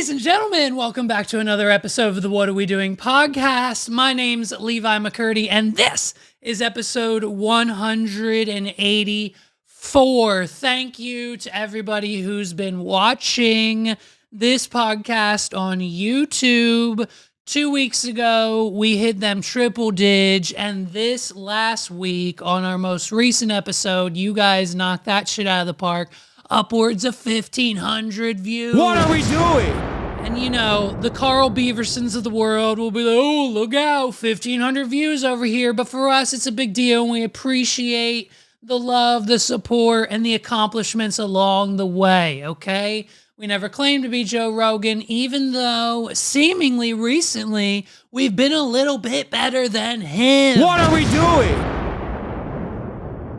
Ladies and gentlemen, welcome back to another episode of the What Are We Doing podcast. My name's Levi McCurdy, and this is episode 184. Thank you to everybody who's been watching this podcast on YouTube. 2 weeks ago, we hit them triple dig, and this last week on our most recent episode, you guys knocked that shit out of the park. Upwards of 1,500 views. What are we doing? And you know, the Carl Beaversons of the world will be like, oh, look out, 1,500 views over here. But for us, it's a big deal, and we appreciate the love, the support, and the accomplishments along the way, okay? We never claimed to be Joe Rogan, even though seemingly recently, we've been a little bit better than him. What are we doing?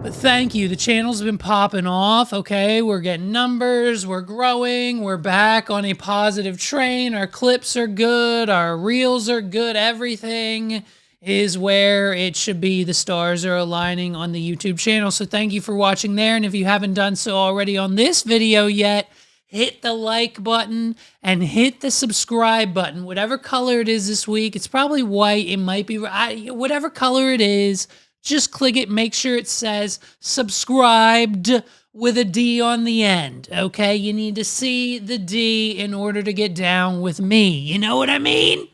But thank you. The channel's been popping off, okay? We're getting numbers, we're growing, we're back on a positive train. Our clips are good, our reels are good, everything is where it should be. The stars are aligning on the YouTube channel. So thank you for watching there. And if you haven't done so already on this video yet, hit the like button and hit the subscribe button. Whatever color it is this week, it's probably white, it might be, whatever color it is, just click it, make sure it says subscribed with a D on the end, okay? You need to see the D in order to get down with me. You know what I mean?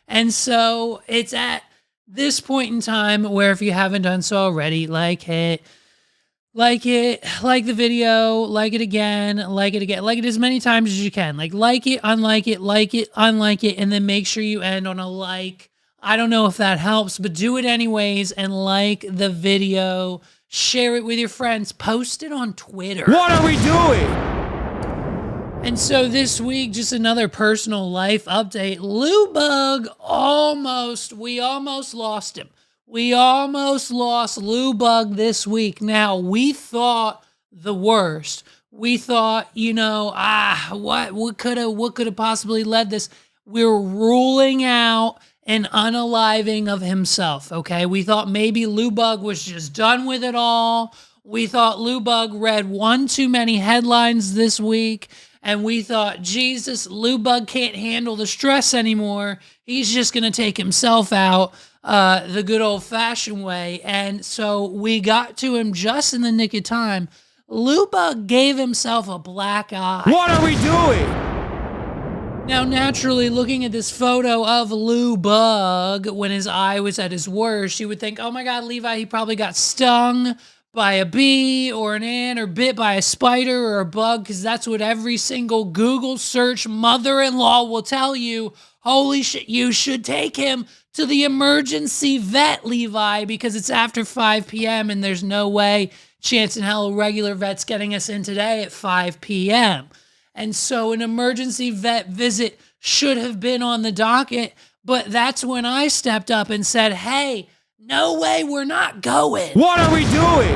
And so it's at this point in time where if you haven't done so already, like the video, like it again, like it as many times as you can. Like it, unlike it, and then make sure you end on a like. I don't know if that helps, but do it anyways and like the video, share it with your friends, post it on Twitter. What are we doing? And so this week, just another personal life update. Lumos, we almost lost him. We almost lost Lumos this week. Now, we thought the worst. We thought, what could have possibly led this? We're ruling out an unaliving of himself, okay? We thought maybe Lumos was just done with it all. We thought Lumos read one too many headlines this week, and we thought, Jesus, Lumos can't handle the stress anymore. He's just going to take himself out the good old-fashioned way. And so we got to him just in the nick of time. Lumos gave himself a black eye. What are we doing? Now, naturally, looking at this photo of Lumos when his eye was at his worst, you would think, oh my God, Levi, he probably got stung by a bee or an ant or bit by a spider or a bug, because that's what every single Google search mother-in-law will tell you. Holy shit, you should take him to the emergency vet, Levi, because it's after 5 p.m. and there's no way, chance in hell, a regular vet's getting us in today at 5 p.m. And so an emergency vet visit should have been on the docket, but that's when I stepped up and said, hey, no way, we're not going. What are we doing?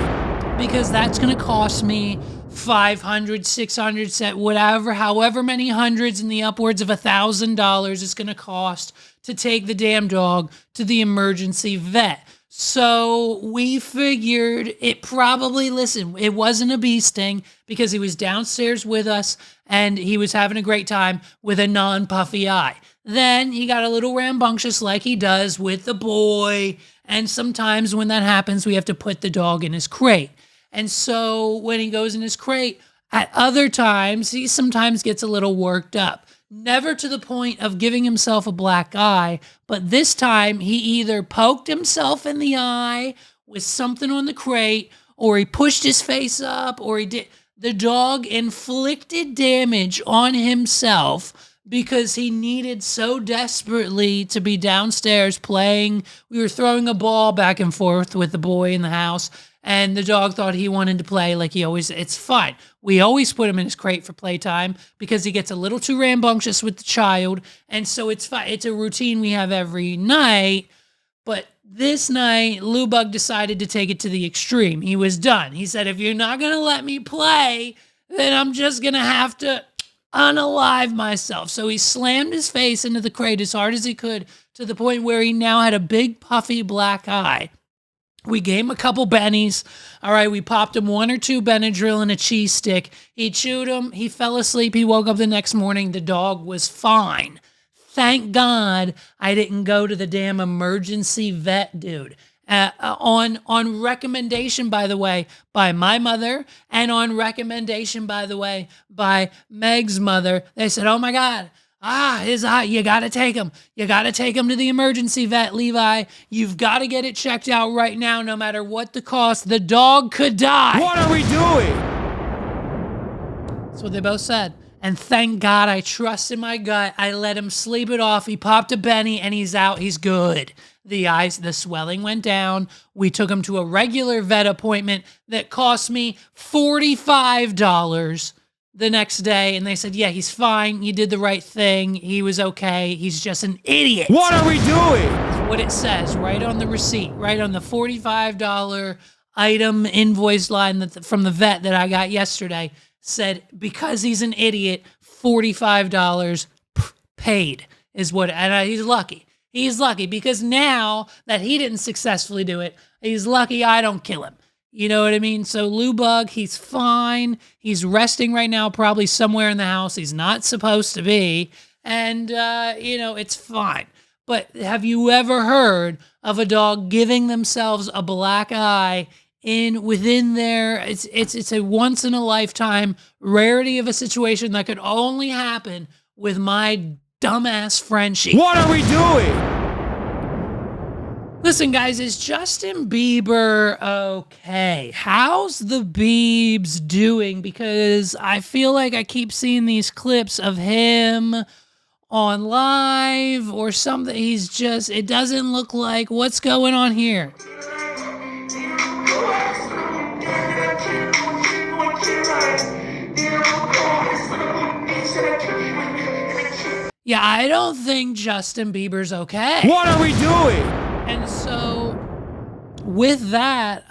Because that's going to cost me 500, 600, whatever, however many hundreds in the upwards of $1,000 it's going to cost to take the damn dog to the emergency vet. So we figured it probably, it wasn't a bee sting because he was downstairs with us and he was having a great time with a non-puffy eye. Then he got a little rambunctious like he does with the boy. And sometimes when that happens, we have to put the dog in his crate. And so when he goes in his crate, at other times, he sometimes gets a little worked up. Never to the point of giving himself a black eye, but this time he either poked himself in the eye with something on the crate, or he pushed his face up, or he did. The dog inflicted damage on himself because he needed so desperately to be downstairs playing. We were throwing a ball back and forth with the boy in the house, and the dog thought he wanted to play like he always, it's fine. We always put him in his crate for playtime because he gets a little too rambunctious with the child, and so it's fine. It's a routine we have every night, but this night, Lumos decided to take it to the extreme. He was done. He said, if you're not going to let me play, then I'm just going to have to unalive myself. So he slammed his face into the crate as hard as he could to the point where he now had a big puffy black eye. We gave him a couple bennies. All right, we popped him 1 or 2 Benadryl and a cheese stick. He chewed them. He fell asleep. He woke up the next morning. The dog was fine. Thank God I didn't go to the damn emergency vet, dude. On recommendation, by the way, by my mother, and on recommendation, by the way, by Meg's mother, they said, oh my God, his eye, you gotta take him. You gotta take him to the emergency vet, Levi. You've got to get it checked out right now, no matter what the cost. The dog could die. What are we doing? That's what they both said. And thank God I trusted my gut. I let him sleep it off. He popped a Benny and he's out. He's good. The swelling went down. We took him to a regular vet appointment that cost me $45 the next day. And they said, yeah, he's fine. You did the right thing. He was okay. He's just an idiot. What are we doing? That's what it says right on the receipt, right on the $45 item invoice line from the vet that I got yesterday. Said, because he's an idiot, $45 paid is what, and he's lucky. He's lucky because now that he didn't successfully do it, he's lucky I don't kill him. You know what I mean? So Lou Bug, he's fine. He's resting right now, probably somewhere in the house. He's not supposed to be. And, it's fine. But have you ever heard of a dog giving themselves a black eye within there? It's a once in a lifetime rarity of a situation that could only happen with my dumbass Frenchie. What are we doing? Listen, guys, is Justin Bieber okay? How's the Biebs doing? Because I feel like I keep seeing these clips of him on live or something. It doesn't look like, what's going on here? Yeah, I don't think Justin Bieber's okay. What are we doing? And so with that,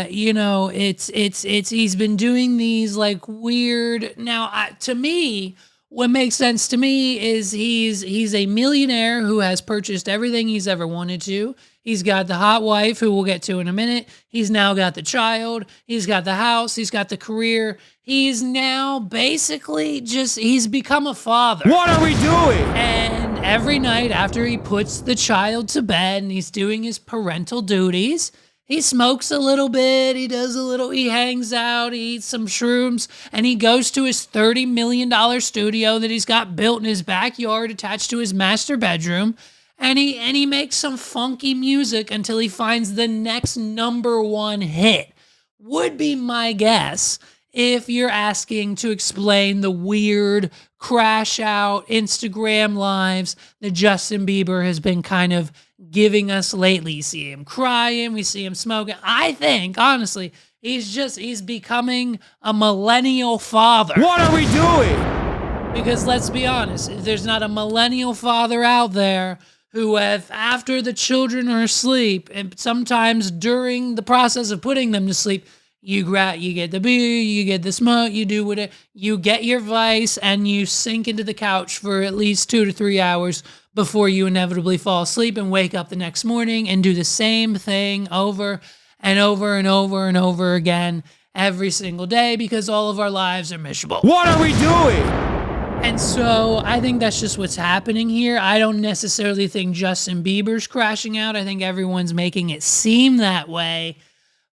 he's been doing these like weird. Now, to me, what makes sense to me is he's a millionaire who has purchased everything he's ever wanted to. He's got the hot wife, who we'll get to in a minute. He's now got the child. He's got the house. He's got the career. He's now basically he's become a father. What are we doing? And every night after he puts the child to bed and he's doing his parental duties, he smokes a little bit, he hangs out, he eats some shrooms, and he goes to his $30 million studio that he's got built in his backyard attached to his master bedroom. And he makes some funky music until he finds the next #1 hit. Would be my guess if you're asking to explain the weird crash out Instagram lives that Justin Bieber has been kind of giving us lately. You see him crying, we see him smoking. I think, honestly, he's becoming a millennial father. What are we doing? Because let's be honest, there's not a millennial father out there who, after the children are asleep, and sometimes during the process of putting them to sleep, you get the beer, you get the smoke, you do whatever, you get your vice, and you sink into the couch for at least 2 to 3 hours before you inevitably fall asleep and wake up the next morning and do the same thing over and over and over and over again every single day because all of our lives are miserable. What are we doing? And so I think that's just what's happening here. I don't necessarily think Justin Bieber's crashing out. I think everyone's making it seem that way.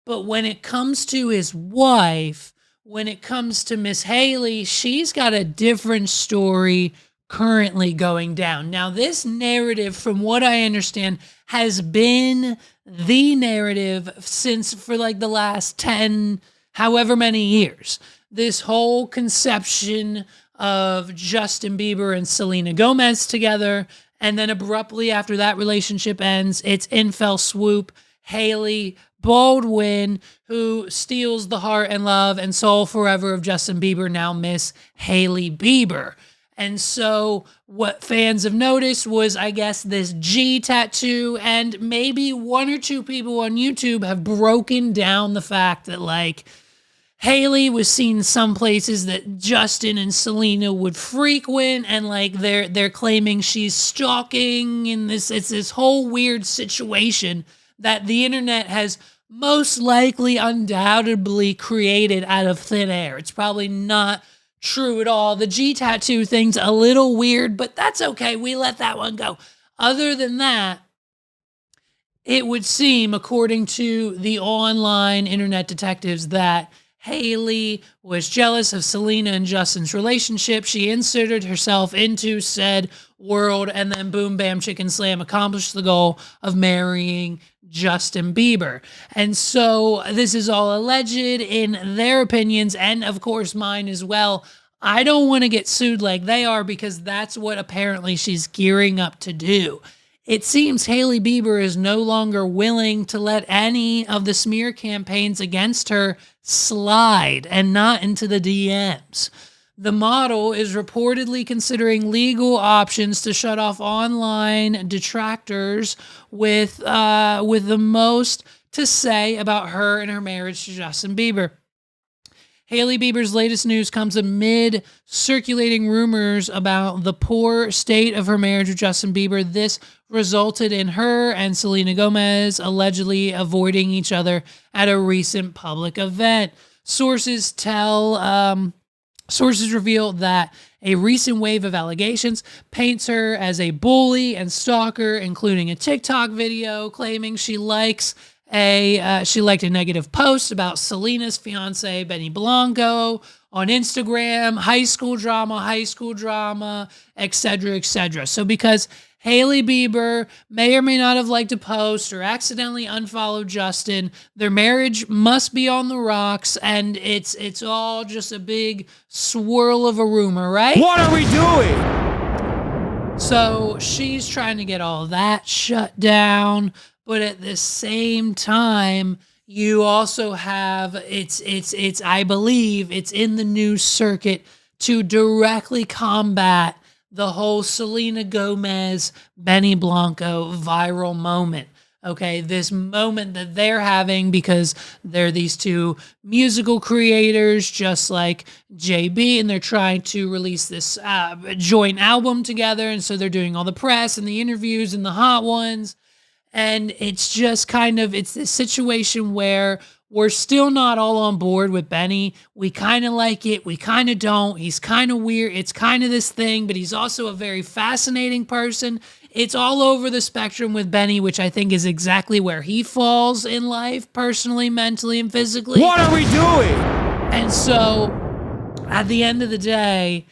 But when it comes to his wife, when it comes to Miss Haley, she's got a different story currently going down. Now, this narrative, from what I understand, has been the narrative for like the last 10, however many years. This whole conception of Justin Bieber and Selena Gomez together, and then abruptly after that relationship ends, it's in fell swoop Haley Baldwin, who steals the heart and love and soul forever of Justin Bieber, now Miss Haley Bieber. And so what fans have noticed was, I guess, this G tattoo, and maybe 1 or 2 people on YouTube have broken down the fact that, like, Haley was seen some places that Justin and Selena would frequent, and like they're claiming she's stalking, and it's this whole weird situation that the internet has most likely undoubtedly created out of thin air. It's probably not true at all. The G tattoo thing's a little weird, but that's okay. We let that one go. Other than that, it would seem, according to the online internet detectives, that Haley was jealous of Selena and Justin's relationship. She inserted herself into said world, and then boom, bam, chicken slam, accomplished the goal of marrying Justin Bieber. And so this is all alleged in their opinions, and of course mine as well. I don't want to get sued like they are, because that's what apparently she's gearing up to do. It seems Hailey Bieber is no longer willing to let any of the smear campaigns against her slide, and not into the DMs. The model is reportedly considering legal options to shut off online detractors with the most to say about her and her marriage to Justin Bieber. Hailey Bieber's latest news comes amid circulating rumors about the poor state of her marriage with Justin Bieber. This resulted in her and Selena Gomez allegedly avoiding each other at a recent public event. Sources reveal that a recent wave of allegations paints her as a bully and stalker, including a TikTok video claiming she liked a negative post about Selena's fiance, Benny Blanco, on Instagram, high school drama, etc., etc. So because Hailey Bieber may or may not have liked a post or accidentally unfollowed Justin, their marriage must be on the rocks, and it's all just a big swirl of a rumor, right? What are we doing? So she's trying to get all that shut down. But at the same time, you also have, I believe it's in the news circuit to directly combat the whole Selena Gomez, Benny Blanco viral moment. Okay, this moment that they're having because they're these two musical creators just like JB, and they're trying to release this joint album together. And so they're doing all the press and the interviews and the hot ones. And it's just it's this situation where we're still not all on board with Benny. We kind of like it. We kind of don't. He's kind of weird. It's kind of this thing, but he's also a very fascinating person. It's all over the spectrum with Benny, which I think is exactly where he falls in life, personally, mentally, and physically. What are we doing? And so at the end of the day,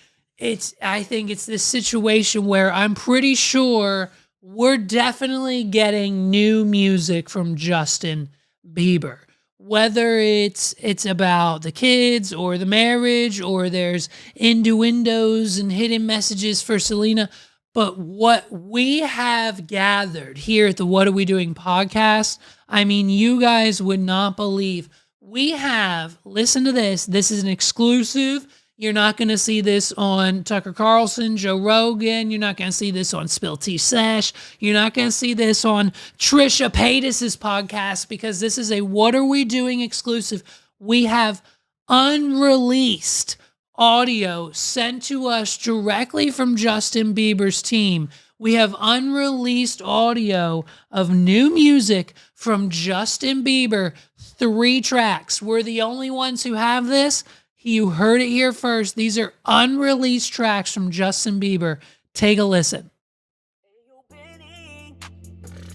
I think it's this situation where I'm pretty sure we're definitely getting new music from Justin Bieber. Whether it's about the kids or the marriage, or there's innuendos and hidden messages for Selena. But what we have gathered here at the What Are We Doing podcast, I mean, you guys would not believe. We have, listen to this, this is an exclusive. You're not going to see this on Tucker Carlson, Joe Rogan. You're not going to see this on Spill Tea Sesh. You're not going to see this on Trisha Paytas' podcast, because this is a What Are We Doing exclusive. We have unreleased audio sent to us directly from Justin Bieber's team. We have unreleased audio of new music from Justin Bieber, 3 tracks. We're the only ones who have this. You heard it here first. These are unreleased tracks from Justin Bieber. Take a listen.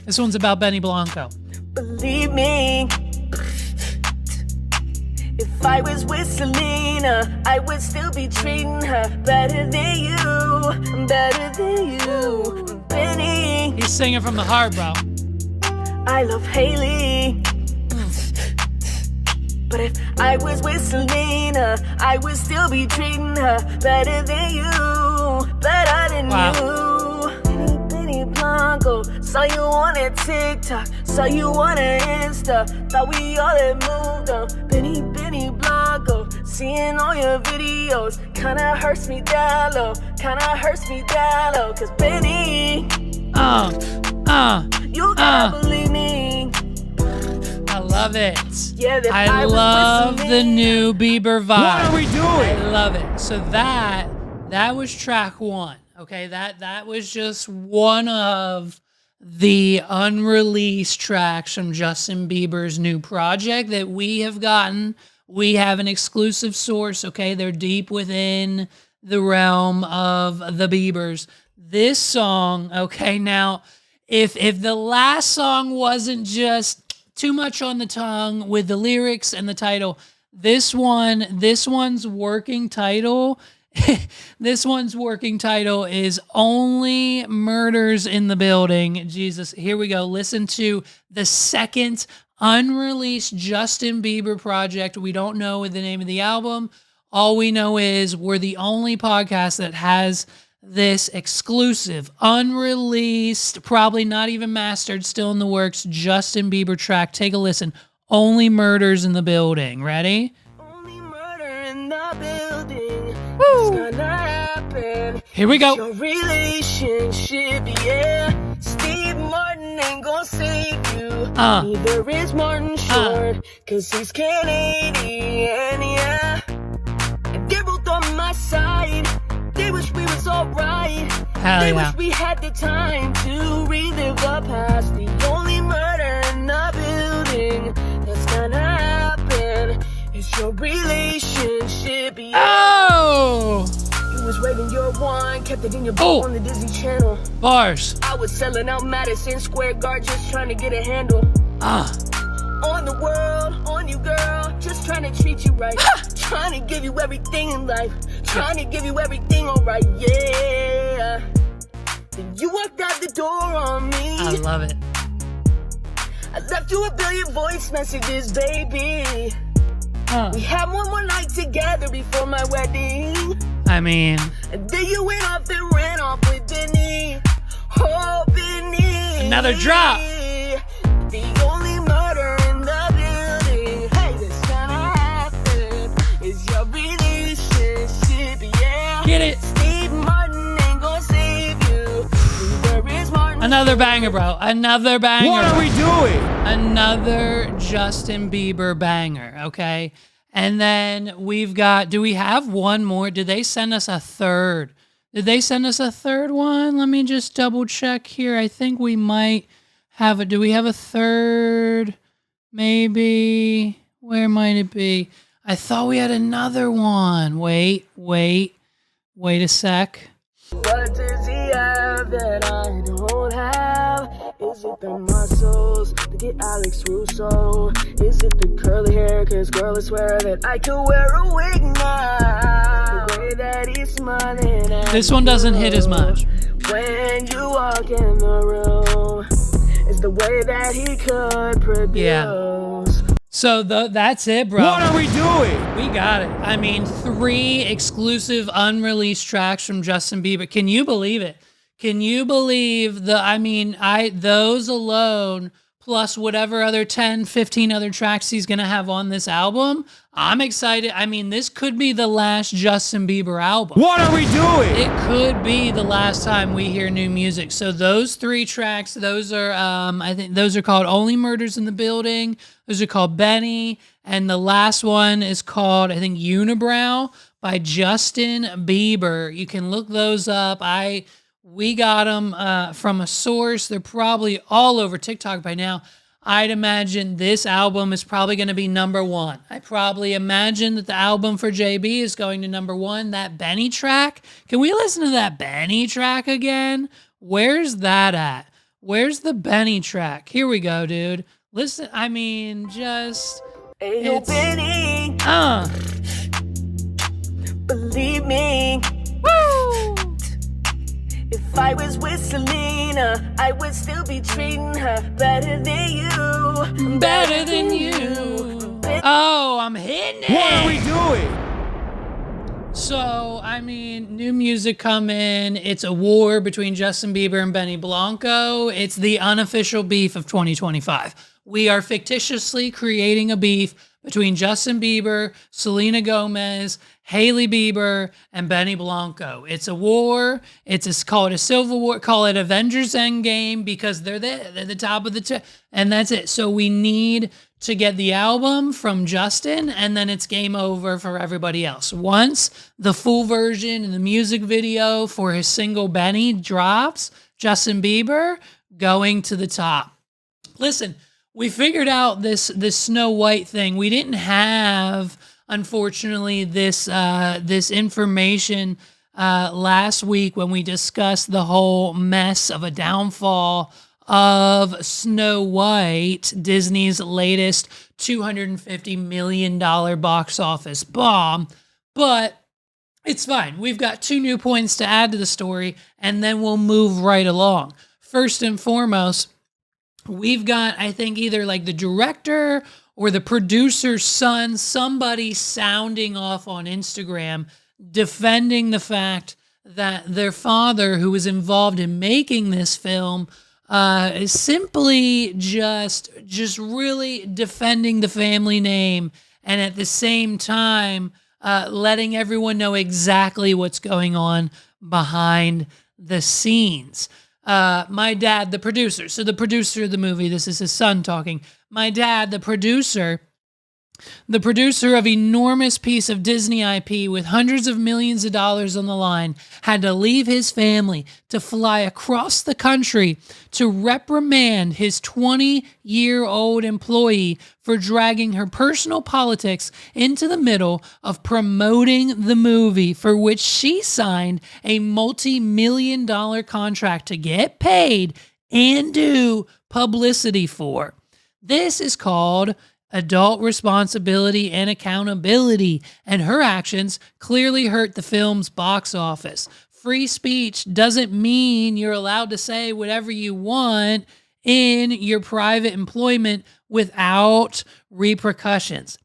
This one's about Benny Blanco. Believe me, if I was with Selena, I would still be treating her better than you, Benny. He's singing from the heart, bro. I love Hailey. But if I was with Selena, I would still be treating her better than you, Benny Blanco, saw you on that TikTok, saw you on that Insta, thought we all had moved on. Benny Blanco, seeing all your videos, kinda hurts me down low, cause Benny, you gotta believe me. I love it. Yeah, I love the new Bieber vibe. What are we doing? I love it. So that was track 1. Okay, that was just one of the unreleased tracks from Justin Bieber's new project that we have gotten. We have an exclusive source, okay? They're deep within the realm of the Biebers. This song, okay, now, if the last song wasn't just too much on the tongue with the lyrics and the title, this one's working title this one's working title is Only Murders in the Building. Jesus, here we go. Listen to the second unreleased Justin Bieber project. We don't know the name of the album. All we know is we're the only podcast that has this exclusive, unreleased, probably not even mastered, still in the works, Justin Bieber track. Take a listen. Only Murders in the Building. Ready? Only murder in the building. Woo. It's gonna happen. Here we go. Your relationship, yeah. Steve Martin ain't gonna save you. Neither is Martin Short, cause he's Canadian, yeah. And they're both on my side. They wish we was alright. They wish we had the time to relive the past. The only murder in the building that's gonna happen is your relationship, yeah. Oh! You was rating your wine, kept it in your bowl on the Disney Channel. Bars. I was selling out Madison Square Garden, just trying to get a handle. On the world, on you, girl, just trying to treat you right. Trying to give you everything in life. Trying to give you everything alright, yeah. Then you walked out the door on me. I love it. I left you a billion voice messages, baby. We had one more night together before my wedding. I mean, and then you went off and ran off with Benny. Oh, Benny. Another drop. The only murder in the building. Hey, that's gonna happen. Is your relationship, yeah. Get it. Steve Martin ain't gonna save you. Neither is Martin. Another banger, bro. Another banger. What are we doing? Another Justin Bieber banger, okay? And then we've got, do we have one more? Did they send us a third? Did they send us a third one? Let me just double check here. I think we might have a, do we have a third? Maybe. Where might it be? I thought we had another one. Wait a sec. What does he have that I don't have? Is it the muscles to get Alex Russo? Is it the curly hair? Cause girl, I swear that I could wear a wig now. The way that he's smiling at This one doesn't hit as much. When you walk in the room, is the way that he could produce. Yeah. So that's it, bro. What are we doing? We got it. I mean, 3 exclusive unreleased tracks from Justin Bieber. Can you believe it? Can you believe those alone, plus whatever other 10, 15 other tracks he's going to have on this album? I'm excited. I mean, this could be the last Justin Bieber album. What are we doing? It could be the last time we hear new music. So those 3 tracks, those are, I think those are called Only Murders in the Building. Those are called Benny. And the last one is called, I think, Unibrow by Justin Bieber. You can look those up. We got them from a source. They're probably all over TikTok by now. I'd imagine this album is probably going to be number 1. I probably imagine that the album for JB is going to number 1. That Benny track. Can we listen to that Benny track again? Where's that at? Where's the Benny track? Here we go, dude. Listen, I mean, just... Hey, yo, Benny. Believe me. Woo! If I was with Selena, I would still be treating her better than you. Better than you. Oh, I'm hitting it. What are we doing? So, I mean, new music coming. It's a war between Justin Bieber and Benny Blanco. It's the unofficial beef of 2025. We are fictitiously creating a beef between Justin Bieber, Selena Gomez, Hailey Bieber, and Benny Blanco. It's a war. Call it a civil war. Call it Avengers Endgame because they're the top of the and that's it. So we need to get the album from Justin, and then it's game over for everybody else. Once the full version and the music video for his single Benny drops, Justin Bieber, going to the top. Listen, we figured out this Snow White thing. We didn't have, unfortunately, this information last week when we discussed the whole mess of a downfall of Snow White, Disney's latest $250 million box office bomb. But it's fine. We've got 2 new points to add to the story, and then we'll move right along. First and foremost, we've got, I think, either like the director or the producer's son, somebody sounding off on Instagram, defending the fact that their father, who was involved in making this film, is simply just really defending the family name, and at the same time letting everyone know exactly what's going on behind the scenes. My dad, the producer, so the producer of the movie, this is his son talking. My dad, the producer of enormous piece of Disney IP with hundreds of millions of dollars on the line, had to leave his family to fly across the country to reprimand his 20-year-old employee for dragging her personal politics into the middle of promoting the movie for which she signed a multi-million-dollar contract to get paid and do publicity for. This is called adult responsibility and accountability, and her actions clearly hurt the film's box office. Free speech doesn't mean you're allowed to say whatever you want in your private employment without repercussions.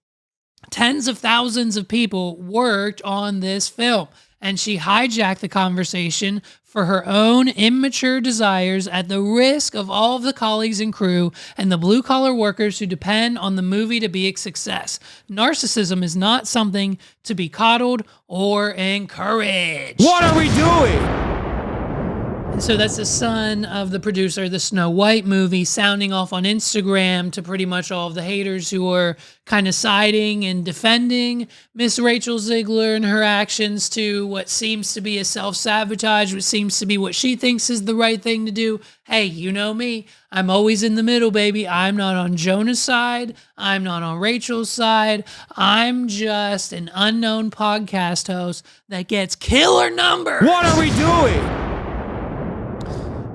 Tens of thousands of people worked on this film, and she hijacked the conversation for her own immature desires at the risk of all of the colleagues and crew and the blue-collar workers who depend on the movie to be a success. Narcissism is not something to be coddled or encouraged. What are we doing? And so that's the son of the producer of the Snow White movie sounding off on Instagram to pretty much all of the haters who are kind of siding and defending Miss Rachel Zegler and her actions to what seems to be a self-sabotage, what seems to be what she thinks is the right thing to do. Hey, you know me. I'm always in the middle, baby. I'm not on Jonah's side. I'm not on Rachel's side. I'm just an unknown podcast host that gets killer numbers. What are we doing?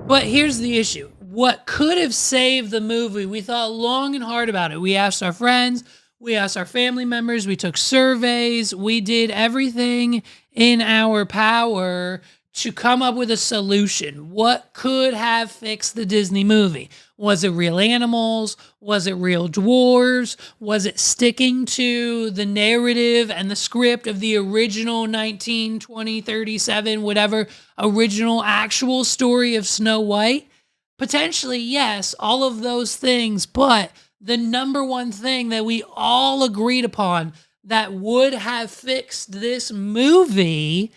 But here's the issue. What could have saved the movie? We thought long and hard about it. We asked our friends. We asked our family members. We took surveys. We did everything in our power to come up with a solution. What could have fixed the Disney movie? Was it real animals? Was it real dwarves? Was it sticking to the narrative and the script of the original 19, 20, 37, whatever, original actual story of Snow White? Potentially, yes, all of those things, but the number one thing that we all agreed upon that would have fixed this movie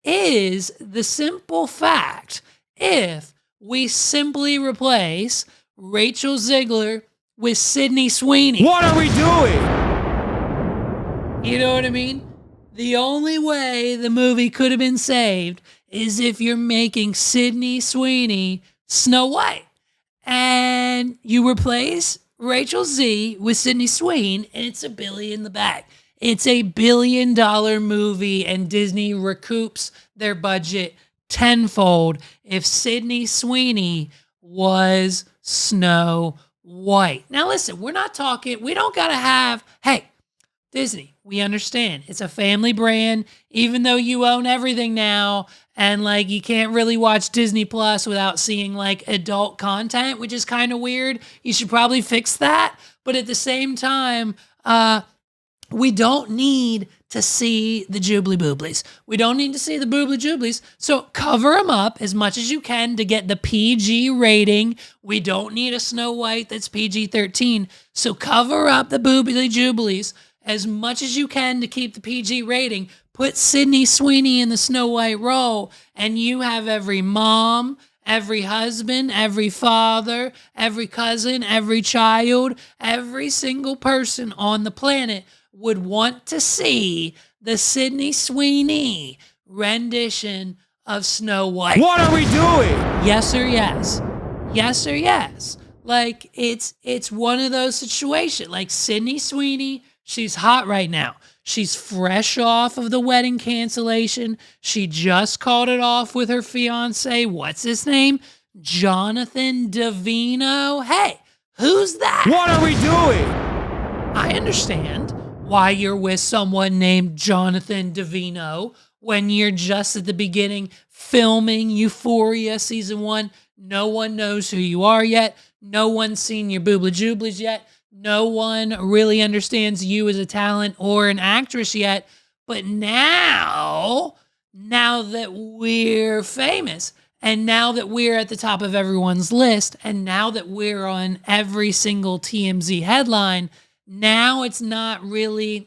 is the simple fact if we simply replace Rachel Zegler with Sydney Sweeney. What are we doing? You know what I mean? The only way the movie could have been saved is if you're making Sydney Sweeney Snow White. And you replace Rachel Z with Sydney Sweeney, and it's $1 billion in the bag. It's a $1 billion movie, and Disney recoups their budget tenfold if Sydney Sweeney was Snow White. Now listen, we don't gotta have, hey, Disney, we understand. It's a family brand, even though you own everything now, and like you can't really watch Disney Plus without seeing like adult content, which is kind of weird. You should probably fix that. But at the same time, we don't need to see the Jubilee Booblies. We don't need to see the Boobly Jublies. So cover them up as much as you can to get the PG rating. We don't need a Snow White that's PG-13. So cover up the Boobly Jublies as much as you can to keep the PG rating. Put Sydney Sweeney in the Snow White role, and you have every mom, every husband, every father, every cousin, every child, every single person on the planet would want to see the Sydney Sweeney rendition of Snow White. What are we doing? Yes or yes? Yes or yes? Like it's one of those situations. Like Sydney Sweeney, she's hot right now. She's fresh off of the wedding cancellation. She just called it off with her fiance. What's his name? Jonathan Davino. Hey, who's that? What are we doing? I understand why you're with someone named Jonathan Davino when you're just at the beginning filming Euphoria season 1. No one knows who you are yet. No one's seen your boobly jublies yet. No one really understands you as a talent or an actress yet. But now that we're famous, and now that we're at the top of everyone's list, and now that we're on every single TMZ headline, now it's not really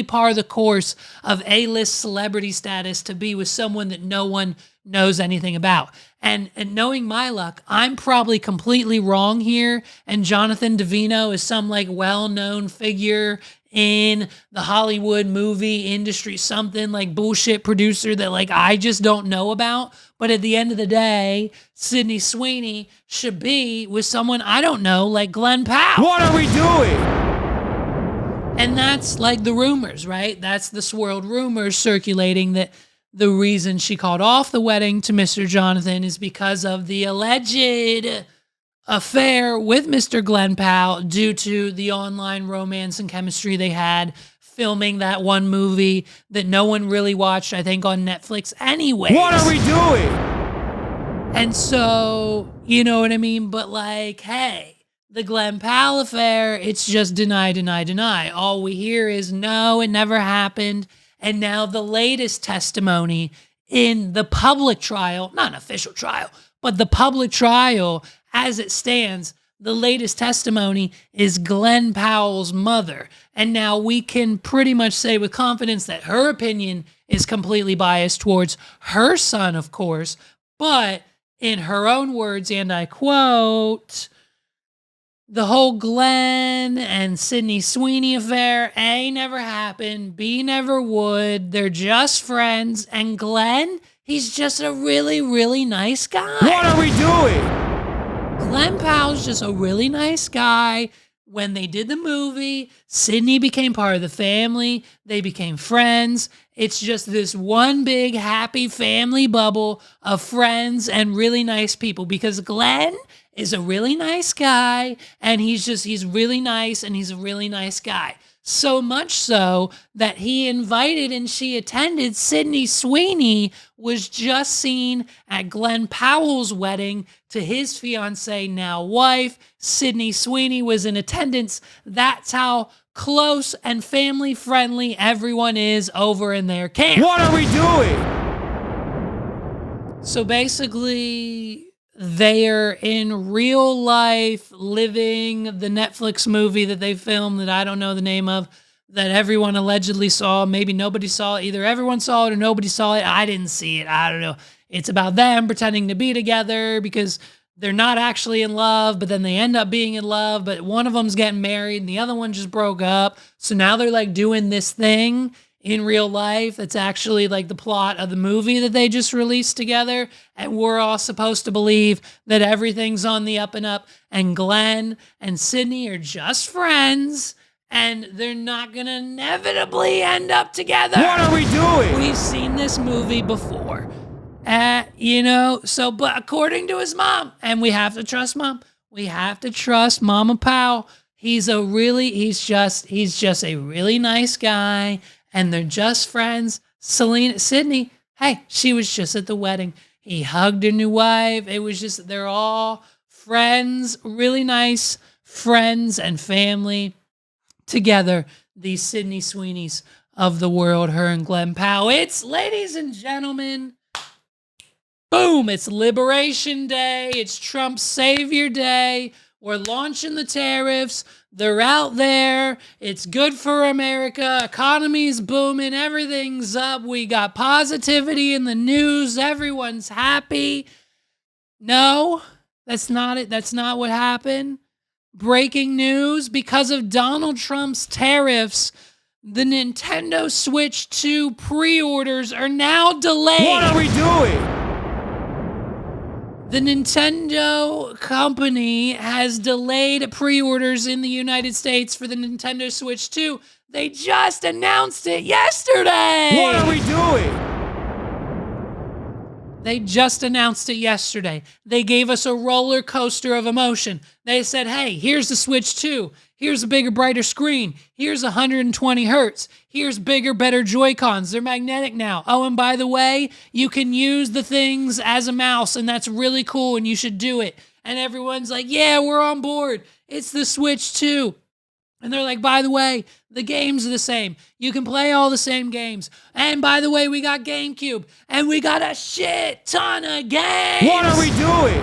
part of the course of A-list celebrity status to be with someone that no one knows anything about. And knowing my luck, I'm probably completely wrong here, and Jonathan Davino is some like well-known figure in the Hollywood movie industry, something like bullshit producer that like I just don't know about. But at the end of the day, Sydney Sweeney should be with someone I don't know, like Glenn Powell. What are we doing? And that's like the rumors, right? That's the swirled rumors circulating that the reason she called off the wedding to Mr. Jonathan is because of the alleged affair with Mr. Glenn Powell due to the online romance and chemistry they had filming that one movie that no one really watched, I think, on Netflix anyway. What are we doing? And so, you know what I mean? But like, hey, the Glenn Powell affair, it's just deny, deny, deny. All we hear is, no, it never happened. And now the latest testimony in the public trial, not an official trial, but the public trial as it stands, the latest testimony is Glenn Powell's mother. And now we can pretty much say with confidence that her opinion is completely biased towards her son, of course. But in her own words, and I quote, the whole Glenn and Sydney Sweeney affair, A, never happened, B, never would. They're just friends. And Glenn, he's just a really, really nice guy. What are we doing? Glenn Powell's just a really nice guy. When they did the movie, Sydney became part of the family. They became friends. It's just this one big happy family bubble of friends and really nice people because Glenn is a really nice guy and he's really nice and he's a really nice guy. So much so that he invited and she attended. Sydney Sweeney was just seen at Glenn Powell's wedding to his fiancee, now wife. Sydney Sweeney was in attendance. That's how close and family friendly everyone is over in their camp. What are we doing? So basically, they're in real life living the Netflix movie that they filmed that I don't know the name of, that everyone allegedly saw. Maybe nobody saw it. Either everyone saw it or nobody saw it. I didn't see it. I don't know. It's about them pretending to be together because they're not actually in love, but then they end up being in love, but one of them's getting married and the other one just broke up. So now they're like doing this thing in real life that's actually like the plot of the movie that they just released together. And we're all supposed to believe that everything's on the up and up. And Glenn and Sydney are just friends. And they're not going to inevitably end up together. What are we doing? We've seen this movie before. But according to his mom, and we have to trust mom. We have to trust Mama Powell. He's just a really nice guy. And they're just friends. Sydney, hey, she was just at the wedding. He hugged her new wife. It was just, they're all friends, really nice friends and family together. These Sydney Sweeneys of the world, her and Glenn Powell. It's, ladies and gentlemen, boom, it's Liberation Day. It's Trump's Savior Day. We're launching the tariffs. They're out there. It's good for America. Economy's booming. Everything's up. We got positivity in the news. Everyone's happy. No, that's not it. That's not what happened. Breaking news, because of Donald Trump's tariffs, the Nintendo Switch 2 pre-orders are now delayed. What are we doing? The Nintendo company has delayed pre-orders in the United States for the Nintendo Switch 2. They just announced it yesterday. What are we doing? They just announced it yesterday. They gave us a roller coaster of emotion. They said, hey, here's the Switch 2. Here's a bigger, brighter screen. Here's 120 hertz. Here's bigger, better Joy-Cons. They're magnetic now. Oh, and by the way, you can use the things as a mouse, and that's really cool, and you should do it. And everyone's like, yeah, we're on board. It's the Switch 2. And they're like, by the way, the games are the same. You can play all the same games. And by the way, we got GameCube. And we got a shit ton of games. What are we doing?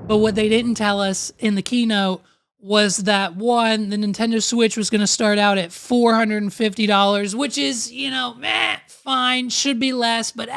But what they didn't tell us in the keynote was that, one, the Nintendo Switch was going to start out at $450, which is, fine. Should be less, but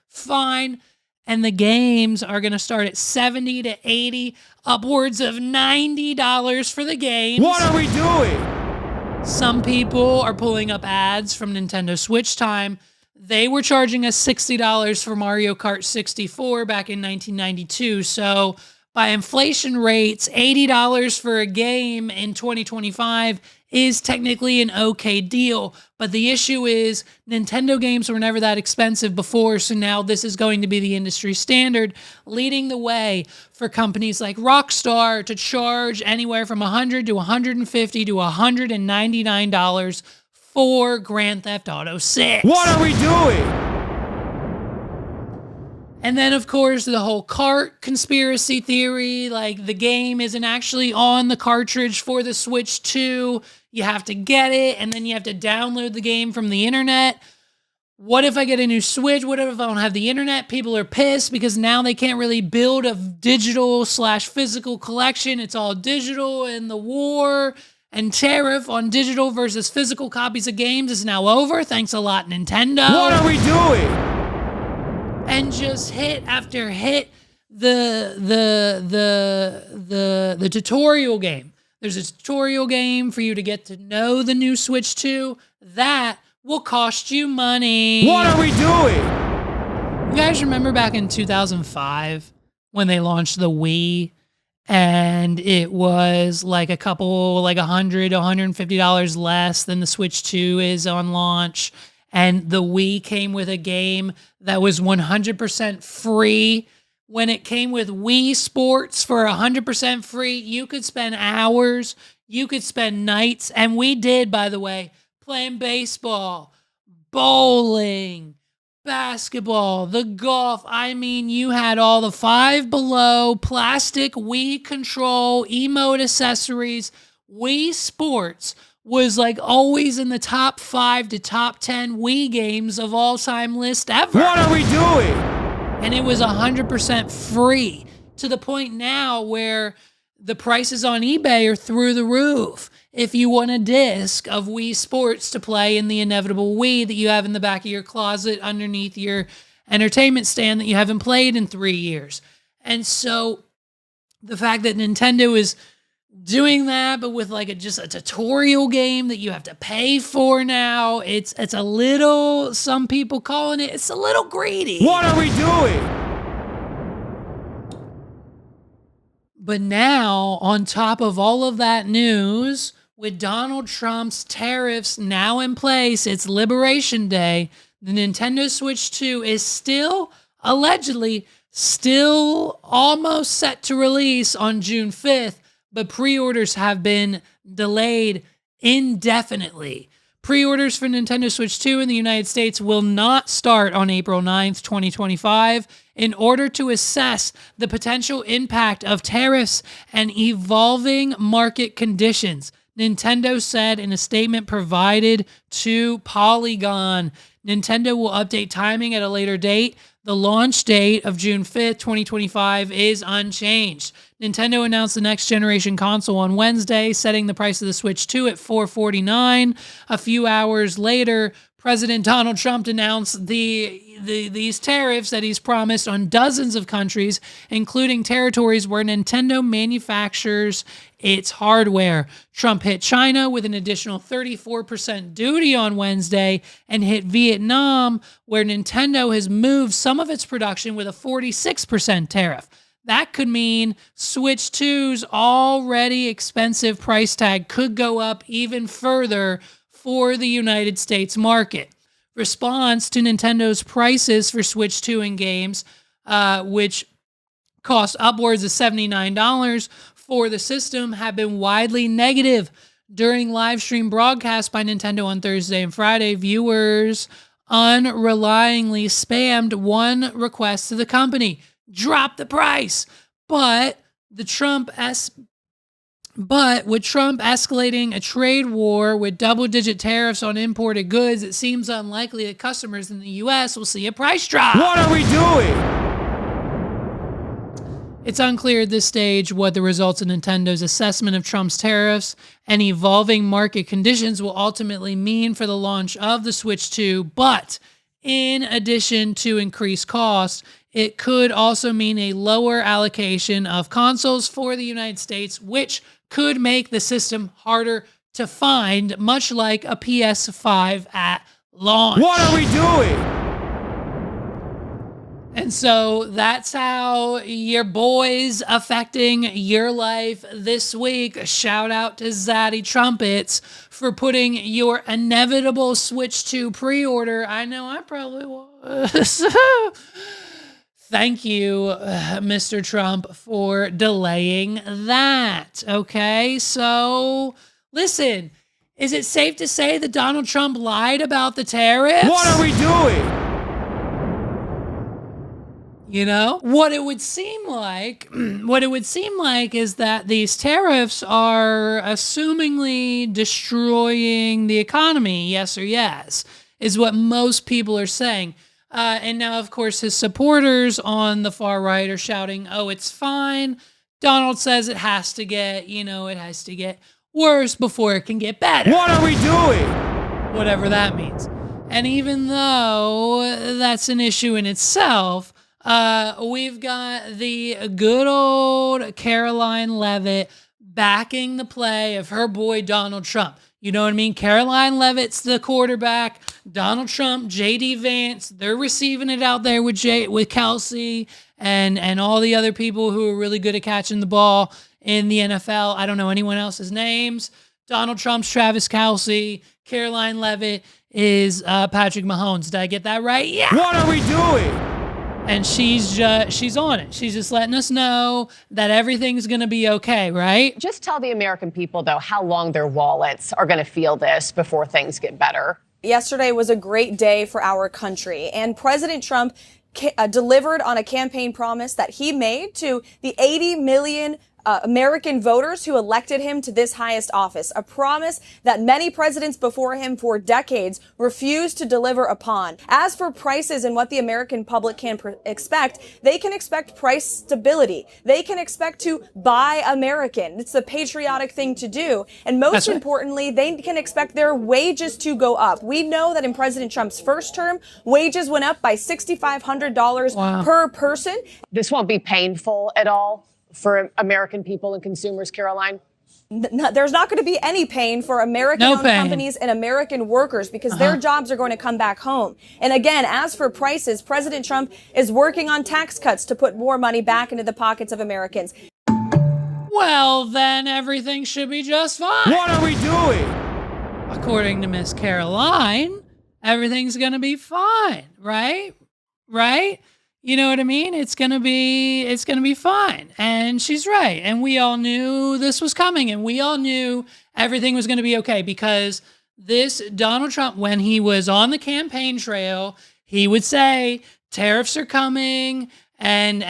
fine. And the games are going to start at $70 to $80, upwards of $90 for the games. What are we doing? Some people are pulling up ads from Nintendo Switch Time. They were charging us $60 for Mario Kart 64 back in 1992. So by inflation rates, $80 for a game in 2025 is technically an okay deal. But the issue is Nintendo games were never that expensive before, so now this is going to be the industry standard, leading the way for companies like Rockstar to charge anywhere from $100 to $150 to $199 for Grand Theft Auto 6. What are we doing? And then, of course, the whole cart conspiracy theory, like the game isn't actually on the cartridge for the Switch 2. You have to get it, and then you have to download the game from the internet. What if I get a new Switch? What if I don't have the internet? People are pissed because now they can't really build a digital/physical collection. It's all digital, and the war and tariff on digital versus physical copies of games is now over. Thanks a lot, Nintendo. What are we doing? And just hit after hit the tutorial game. There's a tutorial game for you to get to know the new Switch 2. That will cost you money. What are we doing? You guys remember back in 2005 when they launched the Wii and it was like $100, $150 less than the Switch 2 is on launch? And the Wii came with a game that was 100% free. When it came with Wii Sports for 100% free, you could spend hours, you could spend nights, and we did, by the way, playing baseball, bowling, basketball, the golf. I mean, you had all the Five Below, plastic Wii control, emote accessories. Wii Sports was like always in the top 5 to top 10 Wii games of all time list ever. What are we doing? And it was 100% free, to the point now where the prices on eBay are through the roof. If you want a disc of Wii Sports to play in the inevitable Wii that you have in the back of your closet underneath your entertainment stand that you haven't played in 3 years. And so the fact that Nintendo is doing that, but with like just a tutorial game that you have to pay for now, it's a little, some people calling it's a little greedy. What are we doing? But now, on top of all of that news, with Donald Trump's tariffs now in place, it's Liberation Day, the Nintendo Switch 2 is still, allegedly, still almost set to release on June 5th, but pre-orders have been delayed indefinitely. Pre-orders for Nintendo Switch 2 in the United States will not start on April 9th, 2025, in order to assess the potential impact of tariffs and evolving market conditions, Nintendo said in a statement provided to Polygon. Nintendo will update timing at a later date. The launch date of June 5th, 2025 is unchanged. Nintendo announced the next generation console on Wednesday, setting the price of the Switch 2 at $449. A few hours later, President Donald Trump announced the these tariffs that he's promised on dozens of countries, including territories where Nintendo manufactures its hardware. Trump hit China with an additional 34% duty on Wednesday and hit Vietnam, where Nintendo has moved some of its production with a 46% tariff. That could mean Switch 2's already expensive price tag could go up even further for the United States market. Response to Nintendo's prices for Switch 2 and games, which cost upwards of $79 for the system, have been widely negative. During live stream broadcasts by Nintendo on Thursday and Friday, viewers unreliably spammed one request to the company: drop the price. But with Trump escalating a trade war with double-digit tariffs on imported goods, it seems unlikely that customers in the U.S. will see a price drop. What are we doing? It's unclear at this stage what the results of Nintendo's assessment of Trump's tariffs and evolving market conditions will ultimately mean for the launch of the Switch 2, but in addition to increased costs, it could also mean a lower allocation of consoles for the United States, which could make the system harder to find, much like a PS5 at launch. What are we doing? And so that's how your boy's affecting your life this week. Shout out to Zaddy Trumpets for putting your inevitable Switch 2 pre-order. I know I probably was. Thank you, Mr. Trump, for delaying that. Okay, so listen, is it safe to say that Donald Trump lied about the tariffs? What are we doing? You know, what it would seem like is that these tariffs are assumingly destroying the economy. Yes or yes, is what most people are saying. And now, of course, his supporters on the far right are shouting, oh, it's fine. Donald says it has to get worse before it can get better. What are we doing? Whatever that means. And even though that's an issue in itself, we've got the good old Caroline Levitt backing the play of her boy Donald Trump. You know what I mean? Caroline Levitt's the quarterback. Donald Trump, J.D. Vance, they're receiving it out there with Kelsey and all the other people who are really good at catching the ball in the NFL. I don't know anyone else's names. Donald Trump's Travis Kelsey. Caroline Levitt is Patrick Mahomes. Did I get that right? Yeah. What are we doing? And she's on it. She's just letting us know that everything's going to be okay, right? Just tell the American people, though, how long their wallets are going to feel this before things get better. Yesterday was a great day for our country, and President Trump delivered on a campaign promise that he made to the 80 million American voters who elected him to this highest office, a promise that many presidents before him for decades refused to deliver upon. As for prices and what the American public can expect, they can expect price stability. They can expect to buy American. It's the patriotic thing to do. And most importantly, they can expect their wages to go up. We know that in President Trump's first term, wages went up by $6,500 per person. This won't be painful at all for American people and consumers, Caroline? No, there's not going to be any pain for American-owned companies and American workers because their jobs are going to come back home. And again, as for prices, President Trump is working on tax cuts to put more money back into the pockets of Americans. Well, then everything should be just fine. What are we doing? According to Miss Caroline, everything's going to be fine, right? Right? You know what I mean? It's gonna be fine. And she's right. And we all knew this was coming, and we all knew everything was gonna be okay because this Donald Trump, when he was on the campaign trail, he would say tariffs are coming and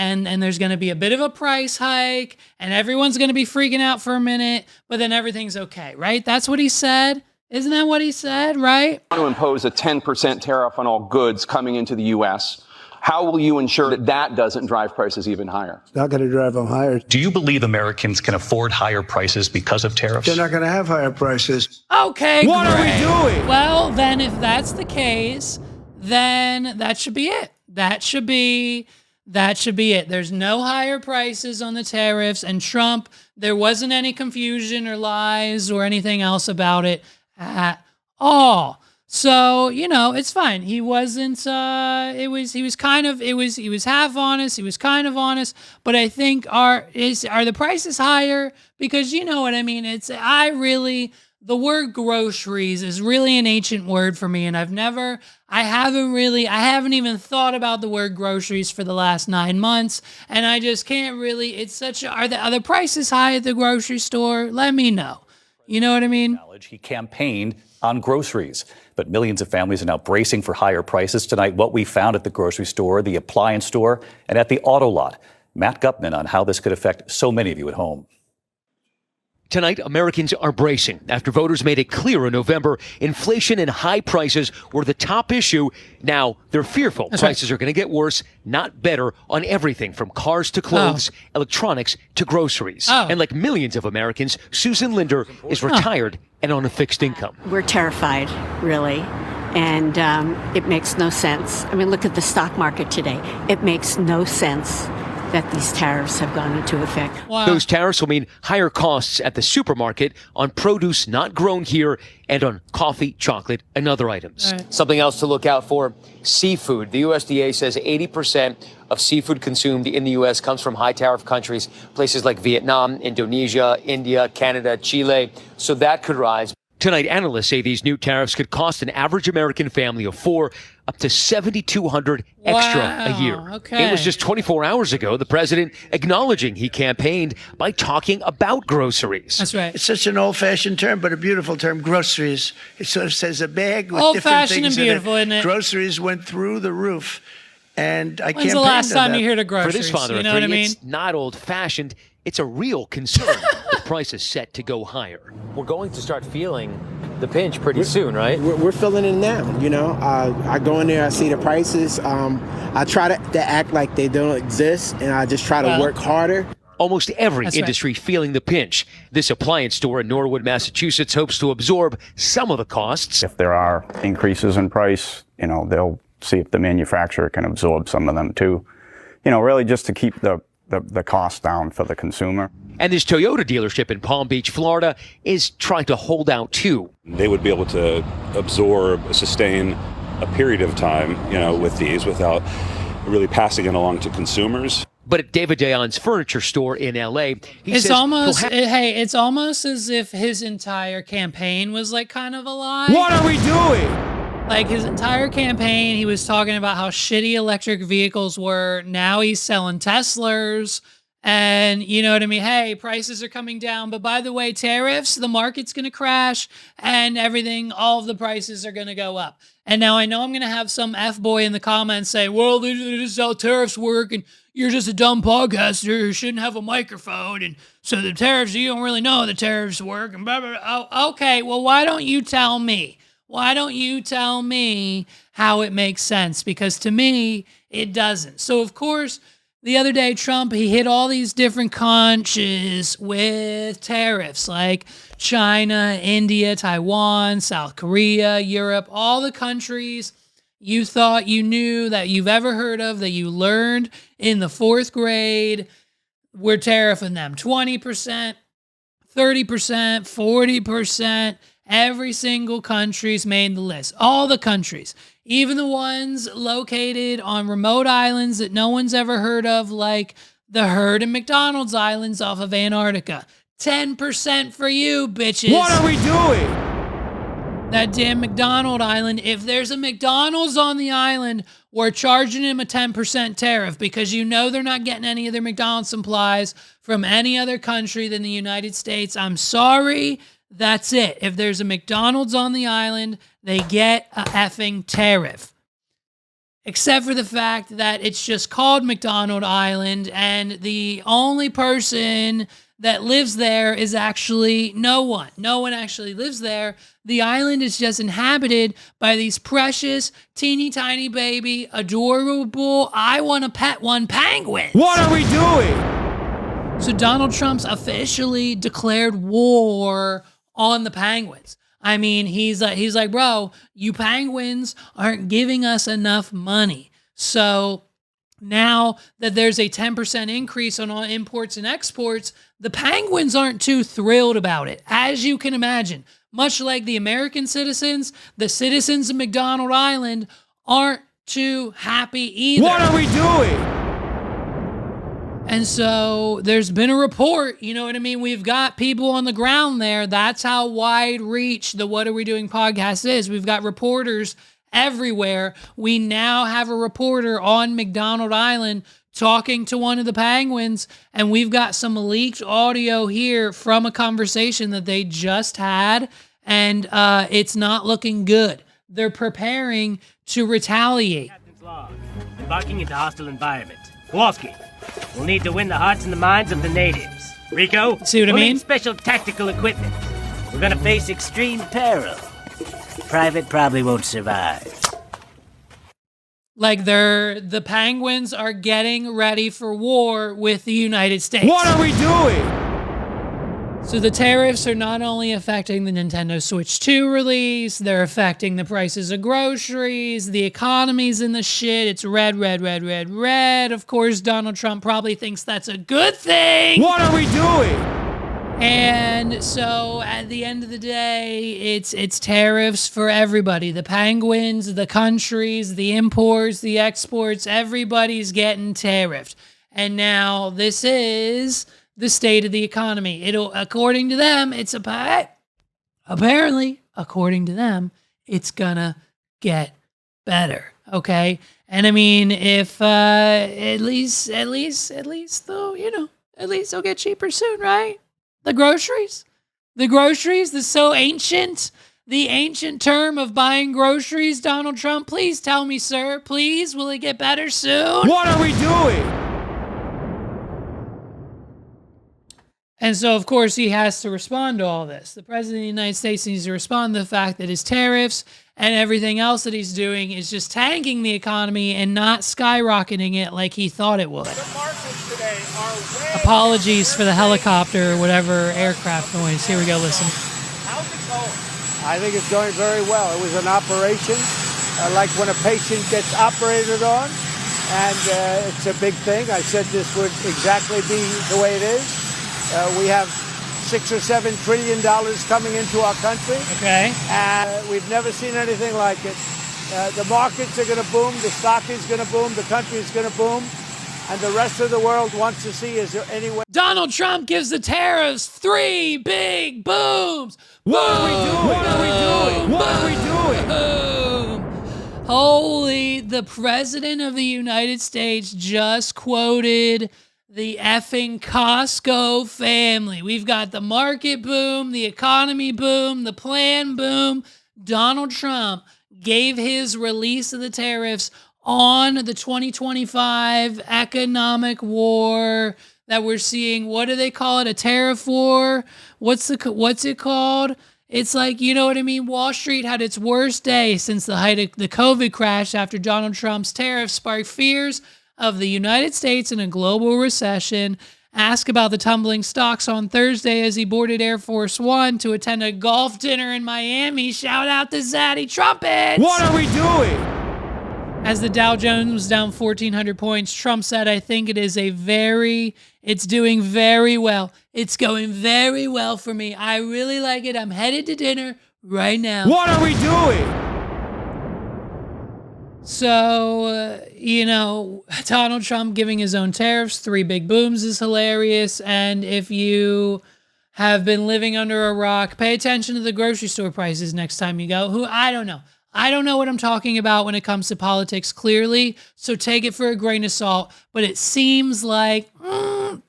there's gonna be a bit of a price hike, and everyone's gonna be freaking out for a minute, but then everything's okay, right? That's what he said. Isn't that what he said, right? To impose a 10% tariff on all goods coming into the U.S. How will you ensure that that doesn't drive prices even higher? It's not going to drive them higher. Do you believe Americans can afford higher prices because of tariffs? They're not going to have higher prices. Okay, What great. are we doing? Well, then if that's the case, then that should be it. That should be it. There's no higher prices on the tariffs, and Trump, there wasn't any confusion or lies or anything else about it at all. So, it's fine. He wasn't, he was half honest. He was kind of honest, but I think are the prices higher? Because you know what I mean? The word groceries is really an ancient word for me, and I haven't even thought about the word groceries for the last 9 months, and I just can't really, are the prices high at the grocery store? Let me know. You know what I mean? He campaigned on groceries, but millions of families are now bracing for higher prices. Tonight, what we found at the grocery store, the appliance store, and at the auto lot. Matt Gupman on how this could affect so many of you at home. Tonight, Americans are bracing after voters made it clear in November inflation and high prices were the top issue. Now, they're fearful prices are going to get worse, not better, on everything from cars to clothes, electronics to groceries. And like millions of Americans, Susan Linder is retired and on a fixed income. We're terrified, really. And it makes no sense. I mean, look at the stock market today. It makes no sense that these tariffs have gone into effect. Wow. Those tariffs will mean higher costs at the supermarket on produce not grown here and on coffee, chocolate, and other items. Right. Something else to look out for, seafood. The USDA says 80% of seafood consumed in the U.S. comes from high tariff countries, places like Vietnam, Indonesia, India, Canada, Chile. So that could rise. Tonight, analysts say these new tariffs could cost an average American family of 4 up to $7,200 extra a year. Okay. It was just 24 hours ago, the president acknowledging he campaigned by talking about groceries. That's right. It's such an old-fashioned term, but a beautiful term, groceries. It sort of says a bag with different Old-fashioned things and beautiful, in it. isn't it? Groceries went through the roof, and I When's the last time you heard of groceries? For this father of three, it's not old-fashioned. It's a real concern. The price is set to go higher. We're going to start feeling the pinch pretty soon, right? We're feeling it now, I go in there, I see the prices. I try to act like they don't exist, and I just try to work harder. Almost every industry feeling the pinch. This appliance store in Norwood, Massachusetts hopes to absorb some of the costs. If there are increases in price, they'll see if the manufacturer can absorb some of them too. Really just to keep the cost down for the consumer. And this Toyota dealership in Palm Beach, Florida, is trying to hold out too. They would be able to sustain a period of time, with these without really passing it along to consumers. But at David Dion's furniture store in L.A., it's almost as if his entire campaign was like kind of a lie. What are we doing? Like his entire campaign, he was talking about how shitty electric vehicles were. Now he's selling Teslas. And you know what I mean? Hey, prices are coming down. But by the way, tariffs, the market's going to crash and everything, all of the prices are going to go up. And now I know I'm going to have some F-boy in the comments say, well, this is how tariffs work. And you're just a dumb podcaster who shouldn't have a microphone. And so the tariffs, you don't really know how the tariffs work. And blah, blah, blah. Oh, okay, well, why don't you tell me? Why don't you tell me how it makes sense? Because to me, it doesn't. So, of course, the other day, Trump, he hit all these different countries with tariffs, like China, India, Taiwan, South Korea, Europe, all the countries you thought you knew that you've ever heard of, that you learned in the 4th grade, we're tariffing them 20%, 30%, 40%. Every single country's made the list. All the countries. Even the ones located on remote islands that no one's ever heard of, like the Heard and McDonald's Islands off of Antarctica. 10% for you, bitches. What are we doing? That damn McDonald Island. If there's a McDonald's on the island, we're charging him a 10% tariff because they're not getting any of their McDonald's supplies from any other country than the United States. I'm sorry. That's it. If there's a McDonald's on the island, they get a effing tariff. Except for the fact that it's just called McDonald Island, and the only person that lives there is actually no one. No one actually lives there. The island is just inhabited by these precious, teeny tiny baby, adorable, I want to pet one penguins. What are we doing? So Donald Trump's officially declared war on the penguins. I mean, he's like, bro, you penguins aren't giving us enough money. So now that there's a 10% increase on all imports and exports, the penguins aren't too thrilled about it, as you can imagine. Much like the American citizens, the citizens of McDonald Island aren't too happy either. What are we doing? And so there's been a report, you know what I mean? We've got people on the ground there. That's how wide reach the What Are We Doing podcast is. We've got reporters everywhere. We now have a reporter on McDonald Island talking to one of the penguins, and we've got some leaked audio here from a conversation that they just had, and it's not looking good. They're preparing to retaliate. Captain's log. Embarking into hostile environment. Kowalski, we'll need to win the hearts and the minds of the natives. Rico, see what I we'll mean? Need special tactical equipment. We're gonna face extreme peril. Private probably won't survive. Like the penguins are getting ready for war with the United States. What are we doing? So the tariffs are not only affecting the Nintendo Switch 2 release, they're affecting the prices of groceries, the economy's in the shit, it's red, red, red, red, red. Of course, Donald Trump probably thinks that's a good thing. What are we doing? And so at the end of the day, it's tariffs for everybody. The penguins, the countries, the imports, the exports, everybody's getting tariffed. And now this is the state of the economy. According to them, apparently, according to them, it's gonna get better. Okay. And I mean, if at least though, you know, at least they'll get cheaper soon, right? The groceries, that's so ancient. The ancient term of buying groceries, Donald Trump, please tell me, sir, please, will it get better soon? What are we doing? And so, of course, he has to respond to all this. The president of the United States needs to respond to the fact that his tariffs and everything else that he's doing is just tanking the economy and not skyrocketing it like he thought it would. Apologies for the helicopter or whatever aircraft noise. Here we go, listen. How's it going? I think it's going very well. It was an operation, like when a patient gets operated on, and it's a big thing. I said this would exactly be the way it is. We have $6 or $7 trillion coming into our country. Okay. And we've never seen anything like it. The markets are going to boom. The stock is going to boom. The country is going to boom. And the rest of the world wants to see, is there any way? Donald Trump gives the tariffs 3 big booms. What are we doing? What are we doing? What are we doing? Boom. Holy, the president of the United States just quoted the effing Costco family. We've got the market boom, the economy boom, the plan boom. Donald Trump gave his release of the tariffs on the 2025 economic war that we're seeing. What do they call it? A tariff war? What's it called? It's like, you know what I mean? Wall Street had its worst day since the height of the COVID crash after Donald Trump's tariffs sparked fears of the United States in a global recession. Ask about the tumbling stocks on Thursday as he boarded Air Force One to attend a golf dinner in Miami. Shout out to Zaddy Trumpets! What are we doing? As the Dow Jones was down 1,400 points, Trump said, I think it's doing very well. It's going very well for me. I really like it. I'm headed to dinner right now. What are we doing? So, Donald Trump giving his own tariffs, 3 big booms is hilarious. And if you have been living under a rock, pay attention to the grocery store prices next time you go. I don't know. I don't know what I'm talking about when it comes to politics, clearly. So take it for a grain of salt. But it seems like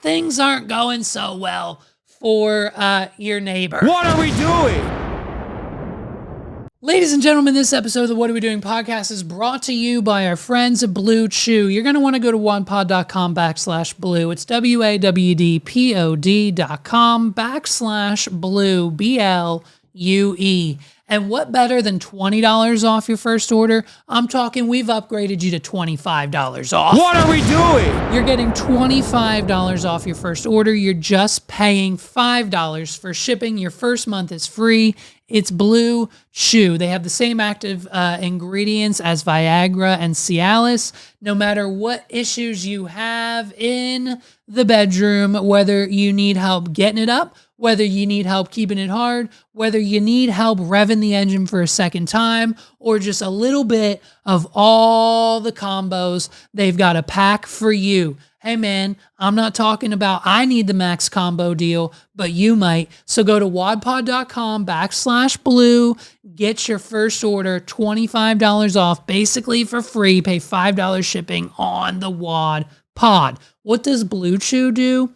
things aren't going so well for your neighbor. What are we doing? Ladies and gentlemen, this episode of the What Are We Doing podcast is brought to you by our friends at Blue Chew. You're going to want to go to onepod.com/blue. It's WAWDPOD.com/blue, BLUE. And what better than $20 off your first order? I'm talking we've upgraded you to $25 off. What are we doing? You're getting $25 off your first order. You're just paying $5 for shipping. Your first month is free. It's Blue Chew. They have the same active ingredients as Viagra and Cialis. No matter what issues you have in the bedroom, whether you need help getting it up, whether you need help keeping it hard, whether you need help revving the engine for a second time, or just a little bit of all the combos, they've got a pack for you. Hey man, I'm not talking about I need the max combo deal, but you might. So go to wadpod.com/blue, get your first order, $25 off, basically for free, pay $5 shipping on the Wad Pod. What does Blue Chew do?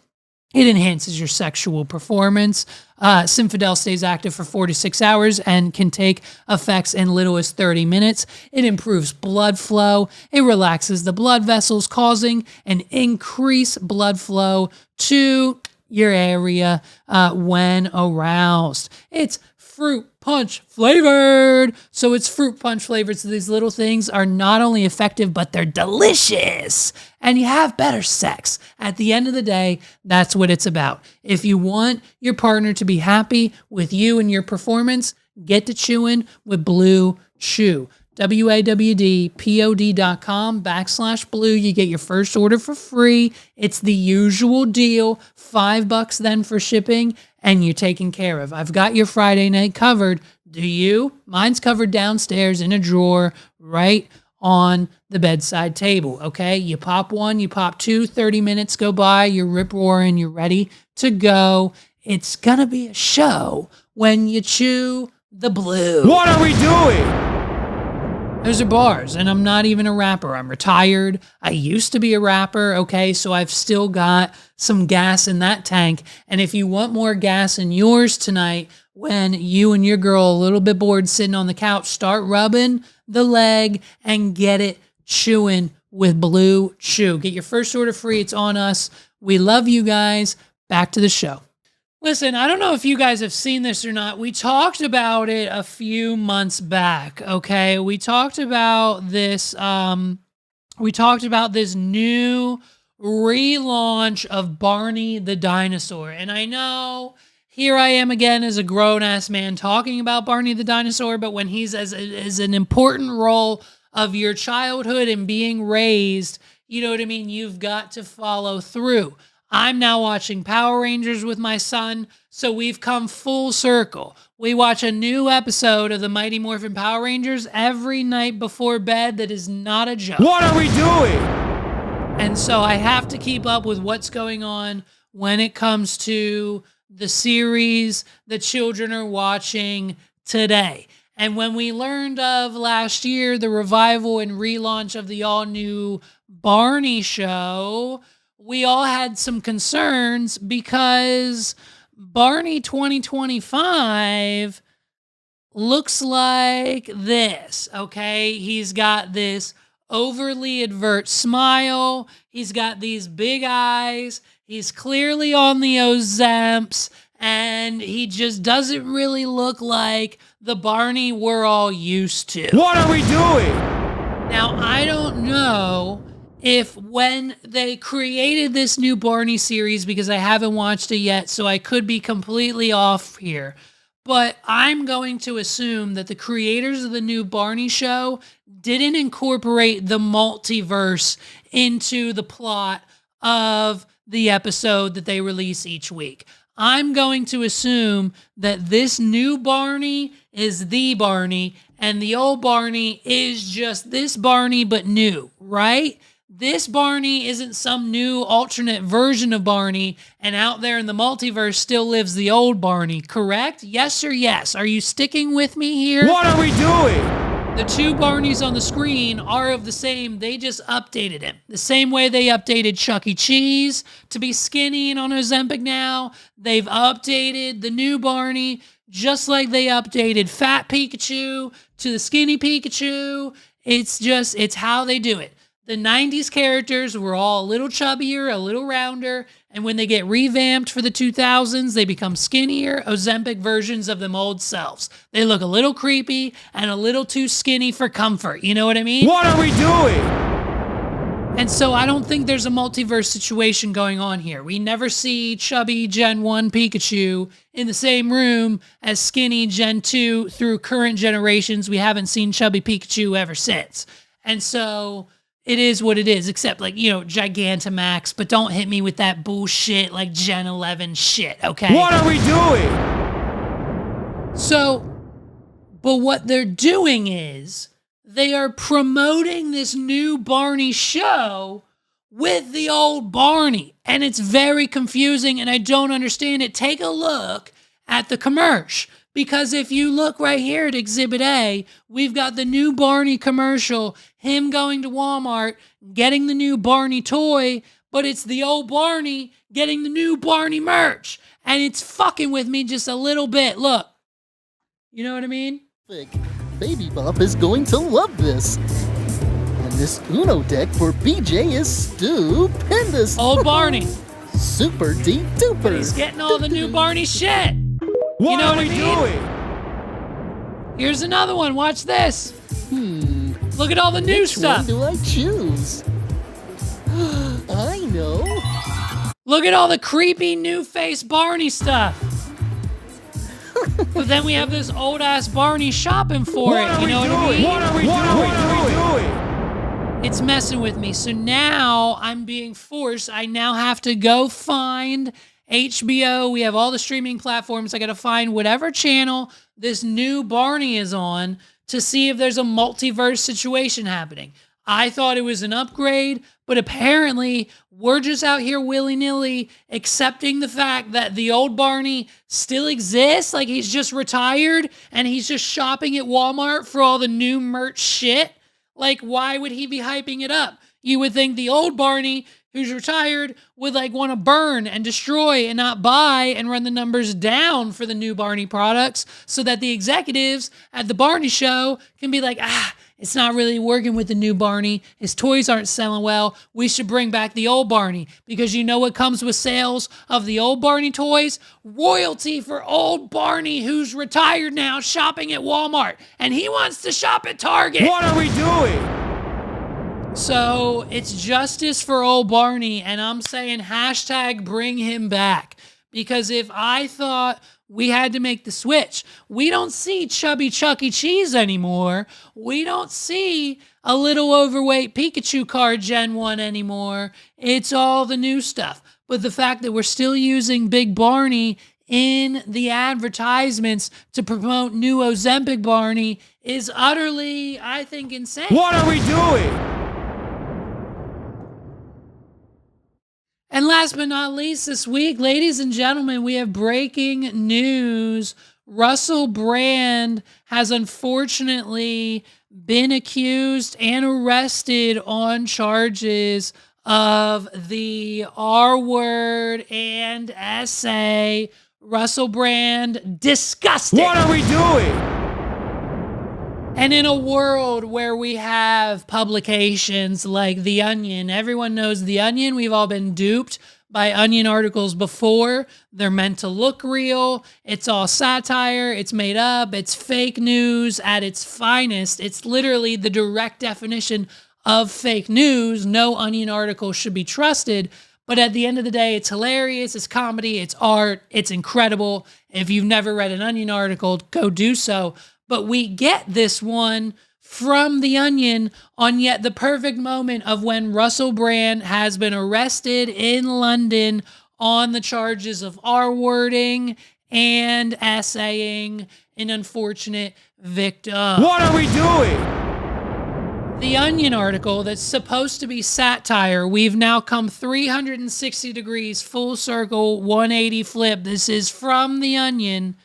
It enhances your sexual performance. Synfidel stays active for 4 to 6 hours and can take effects in little as 30 minutes. It improves blood flow. It relaxes the blood vessels, causing an increased blood flow to your area when aroused. It's fruit punch flavored. So it's fruit punch flavored. So these little things are not only effective, but they're delicious. And you have better sex. At the end of the day, that's what it's about. If you want your partner to be happy with you and your performance, get to chewing with Blue Chew. WAWDPOD.com/blue. You get your first order for free. It's the usual deal, $5 then for shipping, and you're taken care of. I've got your Friday night covered. Do you? Mine's covered downstairs in a drawer right on the bedside table, okay? You pop one, you pop two, 30 minutes go by, you're rip-roaring, you're ready to go. It's gonna be a show when you chew the blue. What are we doing? Those are bars, and I'm not even a rapper. I'm retired. I used to be a rapper, okay? So I've still got some gas in that tank. And if you want more gas in yours tonight, when you and your girl a little bit bored sitting on the couch, start rubbing the leg and get it chewing with Blue Chew. Get your first order free. It's on us. We love you guys. Back to the show. Listen, I don't know if you guys have seen this or not. We talked about it a few months back, okay? We talked about this new relaunch of Barney the Dinosaur. And I know here I am again as a grown-ass man talking about Barney the Dinosaur, but when he's as an important role of your childhood and being raised, you know what I mean? You've got to follow through. I'm now watching Power Rangers with my son, so we've come full circle. We watch a new episode of the Mighty Morphin Power Rangers every night before bed. That is not a joke. What are we doing? And so I have to keep up with what's going on when it comes to the series the children are watching today. And when we learned of last year the revival and relaunch of the all-new Barney show, we all had some concerns because Barney 2025 looks like this, okay? He's got this overly overt smile. He's got these big eyes. He's clearly on the Ozemps, and he just doesn't really look like the Barney we're all used to. What are we doing? Now, I don't know if when they created this new Barney series, because I haven't watched it yet, so I could be completely off here, but I'm going to assume that the creators of the new Barney show didn't incorporate the multiverse into the plot of the episode that they release each week. I'm going to assume that this new Barney is the Barney, and the old Barney is just this Barney but new, right? This Barney isn't some new alternate version of Barney, and out there in the multiverse still lives the old Barney, correct? Yes or yes? Are you sticking with me here? What are we doing? The two Barneys on the screen are of the same, they just updated him. The same way they updated Chuck E. Cheese to be skinny and on Ozempic now, they've updated the new Barney just like they updated Fat Pikachu to the skinny Pikachu. It's how they do it. The 90s characters were all a little chubbier, a little rounder, and when they get revamped for the 2000s, they become skinnier, Ozempic versions of them old selves. They look a little creepy and a little too skinny for comfort. You know what I mean? What are we doing? And so I don't think there's a multiverse situation going on here. We never see chubby Gen 1 Pikachu in the same room as skinny Gen 2 through current generations. We haven't seen chubby Pikachu ever since. And so it is what it is, except like, Gigantamax, but don't hit me with that bullshit like Gen 11 shit, okay? What are we doing? So, but what they're doing is they are promoting this new Barney show with the old Barney. And it's very confusing and I don't understand it. Take a look at the commercial. Because if you look right here at Exhibit A, we've got the new Barney commercial, him going to Walmart, getting the new Barney toy, but it's the old Barney getting the new Barney merch. And it's fucking with me just a little bit. Look. You know what I mean? Baby Bop is going to love this. And this Uno deck for BJ is stupendous. Old Barney. Super deep duper. He's getting all the new Barney shit. What you know are what we I mean? doing? Here's another one. Watch this. Look at all the new stuff. Which one do I choose? I know. Look at all the creepy new face Barney stuff. But then we have this old ass Barney shopping for it. You know what I mean? What are we doing? It's messing with me. So now I'm being forced. I now have to go find HBO. We have all the streaming platforms. I got to find whatever channel this new Barney is on to see if there's a multiverse situation happening. I thought it was an upgrade, but apparently we're just out here willy-nilly accepting the fact that the old Barney still exists. Like he's just retired and he's just shopping at Walmart for all the new merch shit. Like, why would he be hyping it up? You would think the old Barney who's retired would like want to burn and destroy and not buy and run the numbers down for the new Barney products so that the executives at the Barney show can be like, it's not really working with the new Barney. His toys aren't selling well. We should bring back the old Barney because you know what comes with sales of the old Barney toys? Royalty for old Barney who's retired now shopping at Walmart and he wants to shop at Target. What are we doing? So it's justice for old Barney, and I'm saying hashtag bring him back. Because if I thought we had to make the switch, we don't see chubby Chuck E. Cheese anymore. We don't see a little overweight Pikachu card Gen 1 anymore. It's all the new stuff. But the fact that we're still using Big Barney in the advertisements to promote new Ozempic Barney is utterly, I think, insane. What are we doing? And last but not least this week, ladies and gentlemen, we have breaking news. Russell Brand has unfortunately been accused and arrested on charges of the R word and essay. Russell Brand, disgusting. What are we doing? And in a world where we have publications like The Onion, everyone knows The Onion. We've all been duped by Onion articles before. They're meant to look real. It's all satire. It's made up. It's fake news at its finest. It's literally the direct definition of fake news. No Onion article should be trusted. But at the end of the day, it's hilarious. It's comedy. It's art. It's incredible. If you've never read an Onion article, go do so. But we get this one from The Onion on yet the perfect moment of when Russell Brand has been arrested in London on the charges of R-wording and essaying an unfortunate victim. What are we doing? The Onion article that's supposed to be satire, we've now come 360 degrees, full circle, 180 flip. This is from The Onion.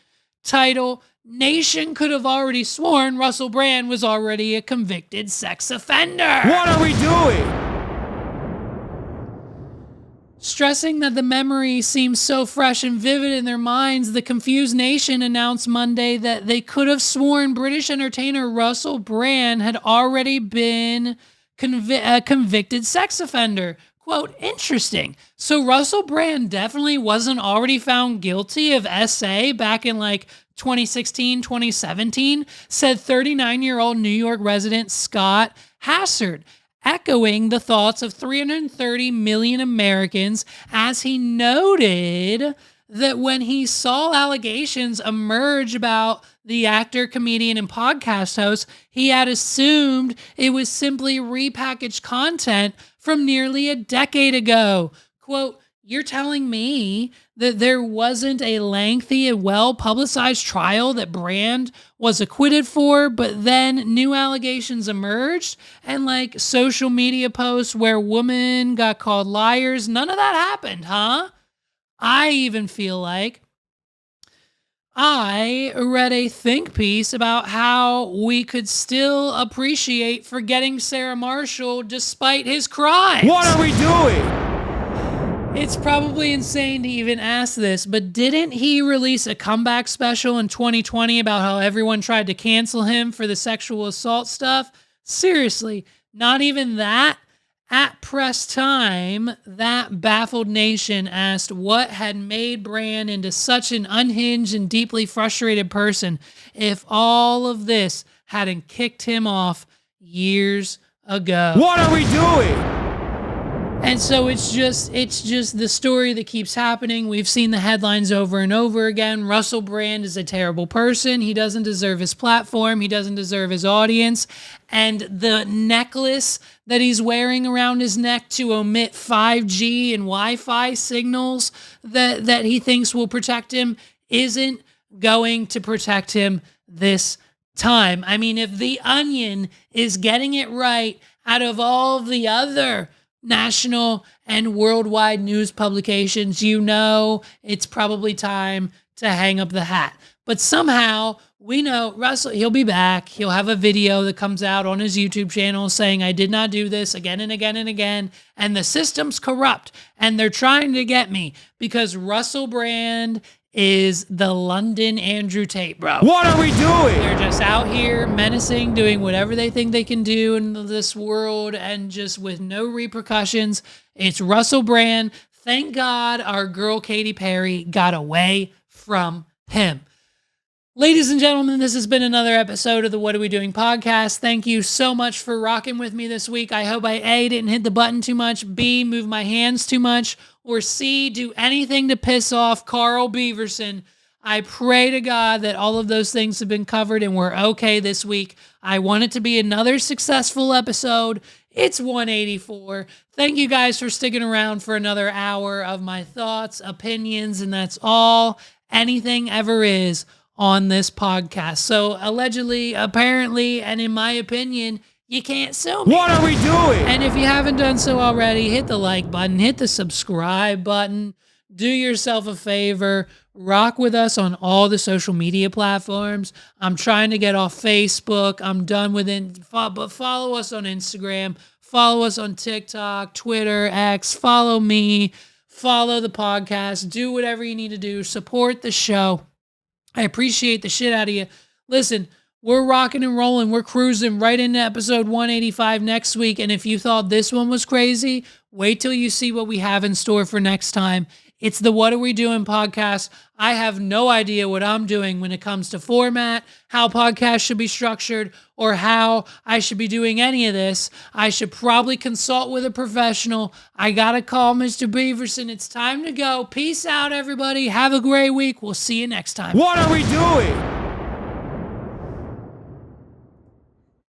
Title, Nation could have already sworn Russell Brand was already a convicted sex offender. What are we doing? Stressing that the memory seems so fresh and vivid in their minds, the confused nation announced Monday that they could have sworn British entertainer Russell Brand had already been a convicted sex offender. Quote, interesting. So Russell Brand definitely wasn't already found guilty of SA back in like 2016, 2017, said 39-year-old New York resident Scott Hassard. echoing the thoughts of 330 million Americans, as he noted that when he saw allegations emerge about the actor, comedian, and podcast host, he had assumed it was simply repackaged content from nearly a decade ago. Quote, "You're telling me that there wasn't a lengthy and well-publicized trial that Brand was acquitted for, but then new allegations emerged and like social media posts where women got called liars? None of that happened, huh?" I even feel like I read a think piece about how we could still appreciate forgetting Sarah Marshall despite his crimes. What are we doing? It's probably insane to even ask this, but didn't he release a comeback special in 2020 about how everyone tried to cancel him for the sexual assault stuff? Seriously, not even that? At press time, that baffled nation asked what had made Brand into such an unhinged and deeply frustrated person if all of this hadn't kicked him off years ago. What are we doing? And so it's just the story that keeps happening. We've seen the headlines over and over again. Russell Brand is a terrible person. He doesn't deserve his platform. He doesn't deserve his audience. And the necklace that he's wearing around his neck to omit 5G and Wi-Fi signals that he thinks will protect him isn't going to protect him this time. I mean, if The Onion is getting it right out of all the other national and worldwide news publications, you know it's probably time to hang up the hat. But somehow we know Russell, he'll be back. He'll have a video that comes out on his YouTube channel saying, "I did not do this," again and again and again. And the system's corrupt and they're trying to get me because Russell Brand is the London Andrew Tate, bro. What are we doing? They're just out here menacing, doing whatever they think they can do in this world and just with no repercussions. It's Russell Brand. Thank God our girl Katy Perry got away from him. Ladies and gentlemen, this has been another episode of the What Are We Doing podcast. Thank you so much for rocking with me this week. I hope I A, didn't hit the button too much, B, move my hands too much, or C, do anything to piss off Carl Beaverson. I pray to God that all of those things have been covered and we're okay this week. I want it to be another successful episode. It's 184. Thank you guys for sticking around for another hour of my thoughts, opinions, and that's all anything ever is on this podcast. So allegedly, apparently, and in my opinion, you can't sue me. What are we doing? And if you haven't done so already, hit the like button, hit the subscribe button, do yourself a favor, rock with us on all the social media platforms. I'm trying to get off Facebook. I'm done with it, but follow us on Instagram, follow us on TikTok, Twitter, X, follow me, follow the podcast, do whatever you need to do, support the show. I appreciate the shit out of you. Listen, we're rocking and rolling. We're cruising right into episode 185 next week. And if you thought this one was crazy, wait till you see what we have in store for next time. It's the What Are We Doing podcast. I have no idea what I'm doing when it comes to format, how podcasts should be structured, or how I should be doing any of this. I should probably consult with a professional. I got to call Mr. Beaverson. It's time to go. Peace out, everybody. Have a great week. We'll see you next time. What are we doing?